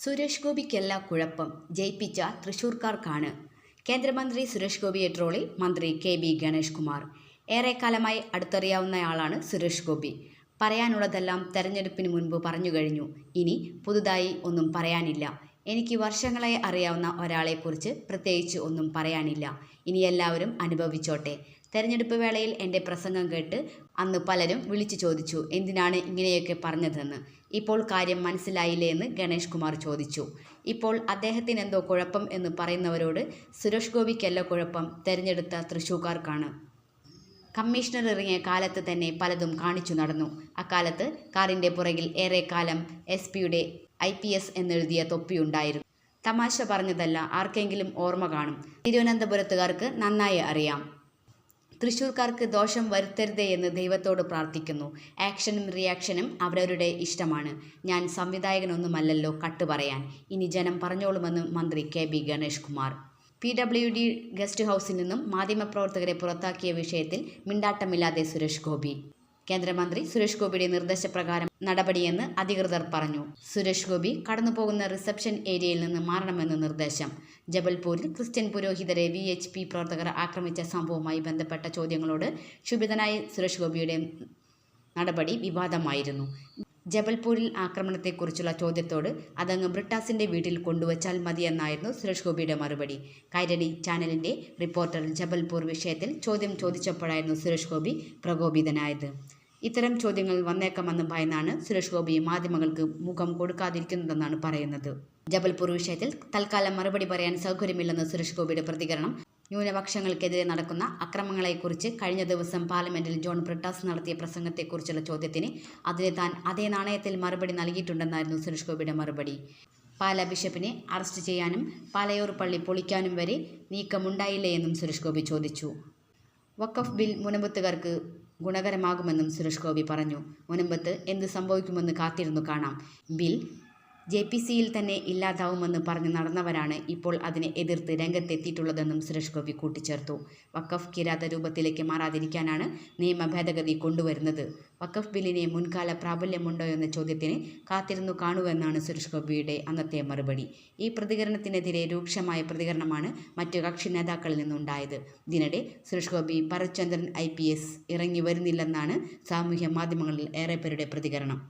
സുരേഷ് ഗോപിക്കല്ല കുഴപ്പം, ജയിപ്പിച്ച തൃശൂർക്കാർക്കാണ്. കേന്ദ്രമന്ത്രി സുരേഷ് ഗോപിയെ ട്രോളി മന്ത്രി KB ഗണേഷ് കുമാർ. ഏറെക്കാലമായി അടുത്തറിയാവുന്നയാളാണ് സുരേഷ് ഗോപി. പറയാനുള്ളതെല്ലാം തെരഞ്ഞെടുപ്പിന് മുൻപ് പറഞ്ഞു കഴിഞ്ഞു. ഇനി പുതുതായി ഒന്നും പറയാനില്ല. എനിക്ക് വർഷങ്ങളായി അറിയാവുന്ന ഒരാളെക്കുറിച്ച് പ്രത്യേകിച്ച് ഒന്നും പറയാനില്ല. ഇനി എല്ലാവരും അനുഭവിച്ചോട്ടെ. തെരഞ്ഞെടുപ്പ് വേളയിൽ എൻ്റെ പ്രസംഗം കേട്ട് അന്ന് പലരും വിളിച്ചു ചോദിച്ചു, എന്തിനാണ് ഇങ്ങനെയൊക്കെ പറഞ്ഞതെന്ന്. ഇപ്പോൾ കാര്യം മനസ്സിലായില്ലേ എന്ന് ഗണേഷ് കുമാർ ചോദിച്ചു. ഇപ്പോൾ അദ്ദേഹത്തിനെന്തോ കുഴപ്പം എന്ന് പറയുന്നവരോട് സുരേഷ് ഗോപിക്കല്ല കുഴപ്പം, തെരഞ്ഞെടുത്ത തൃശൂർക്കാർക്കാണ്. കമ്മീഷണർ ഇറങ്ങിയ കാലത്ത് തന്നെ പലതും കാണിച്ചു നടന്നു. അക്കാലത്ത് കാറിൻ്റെ പുറകിൽ ഏറെക്കാലം SP-യുടെ IPS എന്നെഴുതിയ തൊപ്പിയുണ്ടായിരുന്നു. തമാശ പറഞ്ഞതല്ല, ആർക്കെങ്കിലും ഓർമ്മ കാണും. തിരുവനന്തപുരത്തുകാർക്ക് നന്നായി അറിയാം. തൃശൂർക്കാർക്ക് ദോഷം വരുത്തരുതേ എന്ന് ദൈവത്തോട് പ്രാർത്ഥിക്കുന്നു. ആക്ഷനും റിയാക്ഷനും അവരവരുടെ ഇഷ്ടമാണ്. ഞാൻ സംവിധായകനൊന്നുമല്ലല്ലോ കട്ട് പറയാൻ. ഇനി ജനം പറഞ്ഞോളുമെന്ന് മന്ത്രി KB Ganesh Kumar. PWD guest ഹൗസിൽ നിന്നും മാധ്യമപ്രവർത്തകരെ പുറത്താക്കിയ വിഷയത്തിൽ മിണ്ടാട്ടമില്ലാതെ സുരേഷ് ഗോപി. കേന്ദ്രമന്ത്രി സുരേഷ് ഗോപിയുടെ നിർദ്ദേശപ്രകാരം നടപടിയെന്ന് അധികൃതർ പറഞ്ഞു. സുരേഷ് ഗോപി കടന്നുപോകുന്ന റിസപ്ഷൻ ഏരിയയിൽ നിന്ന് മാറണമെന്ന് നിർദ്ദേശം. ജബൽപൂരിൽ ക്രിസ്ത്യൻ പുരോഹിതരെ VHP പ്രവർത്തകർ ആക്രമിച്ച സംഭവവുമായി ബന്ധപ്പെട്ട ചോദ്യങ്ങളോട് ക്ഷുഭിതനായ സുരേഷ് ഗോപിയുടെ നടപടി വിവാദമായിരുന്നു. ജബൽപൂരിൽ ആക്രമണത്തെക്കുറിച്ചുള്ള ചോദ്യത്തോട് അതങ്ങ് ബ്രിട്ടാസിൻ്റെ വീട്ടിൽ കൊണ്ടുവച്ചാൽ മതിയെന്നായിരുന്നു സുരേഷ് ഗോപിയുടെ മറുപടി. കൈരളി ചാനലിൻ്റെ റിപ്പോർട്ടർ ജബൽപൂർ വിഷയത്തിൽ ചോദ്യം ചോദിച്ചപ്പോഴായിരുന്നു സുരേഷ് ഗോപി പ്രകോപിതനായത്. ഇത്തരം ചോദ്യങ്ങൾ വന്നേക്കാമെന്ന് ഭയന്നാണ് സുരേഷ് ഗോപി മാധ്യമങ്ങൾക്ക് മുഖം കൊടുക്കാതിരിക്കുന്നതെന്നാണ് പറയുന്നത്. ജബൽപൂർ വിഷയത്തിൽ തൽക്കാലം മറുപടി പറയാൻ സൗകര്യമില്ലെന്ന് സുരേഷ് ഗോപിയുടെ പ്രതികരണം. ന്യൂനപക്ഷങ്ങൾക്കെതിരെ നടക്കുന്ന അക്രമങ്ങളെക്കുറിച്ച് കഴിഞ്ഞ ദിവസം പാർലമെന്റിൽ ജോൺ ബ്രിട്ടാസ് നടത്തിയ പ്രസംഗത്തെക്കുറിച്ചുള്ള ചോദ്യത്തിന് അതിന് താൻ അതേ നാണയത്തിൽ മറുപടി നൽകിയിട്ടുണ്ടെന്നായിരുന്നു സുരേഷ് ഗോപിയുടെ മറുപടി. പാലാ ബിഷപ്പിനെ അറസ്റ്റ് ചെയ്യാനും പാലയൂർ പള്ളി പൊളിക്കാനും വരെ നീക്കമുണ്ടായില്ലേ എന്നും സുരേഷ് ഗോപി ചോദിച്ചു. വഖഫ് ബിൽ മുനമ്പത്തുകാർക്ക് ഗുണകരമാകുമെന്നും സുരേഷ് ഗോപി പറഞ്ഞു. മുനമ്പത്ത് എന്ത് സംഭവിക്കുമെന്ന് കാത്തിരുന്നു കാണാം. ബിൽ JPC-യിൽ തന്നെ ഇല്ലാതാവുമെന്ന് പറഞ്ഞ് നടന്നവരാണ് ഇപ്പോൾ അതിനെ എതിർത്ത് രംഗത്തെത്തിയിട്ടുള്ളതെന്നും സുരേഷ് ഗോപി കൂട്ടിച്ചേർത്തു. വഖഫ് കിരാത രൂപത്തിലേക്ക് മാറാതിരിക്കാനാണ് നിയമ ഭേദഗതി കൊണ്ടുവരുന്നത്. വഖഫ് ബില്ലിന് മുൻകാല പ്രാബല്യമുണ്ടോ എന്ന ചോദ്യത്തിന് കാത്തിരുന്നു കാണുവെന്നാണ് സുരേഷ് ഗോപിയുടെ അന്നത്തെ മറുപടി. ഈ പ്രതികരണത്തിനെതിരെ രൂക്ഷമായ പ്രതികരണമാണ് മറ്റു കക്ഷി നേതാക്കളിൽ നിന്നുണ്ടായത്. ഇതിനിടെ സുരേഷ് ഗോപി ഭരത്ചന്ദ്രൻ IPS ഇറങ്ങി വരുന്നില്ലെന്നാണ് സാമൂഹ്യ മാധ്യമങ്ങളിൽ ഏറെപ്പേരുടെ പ്രതികരണം.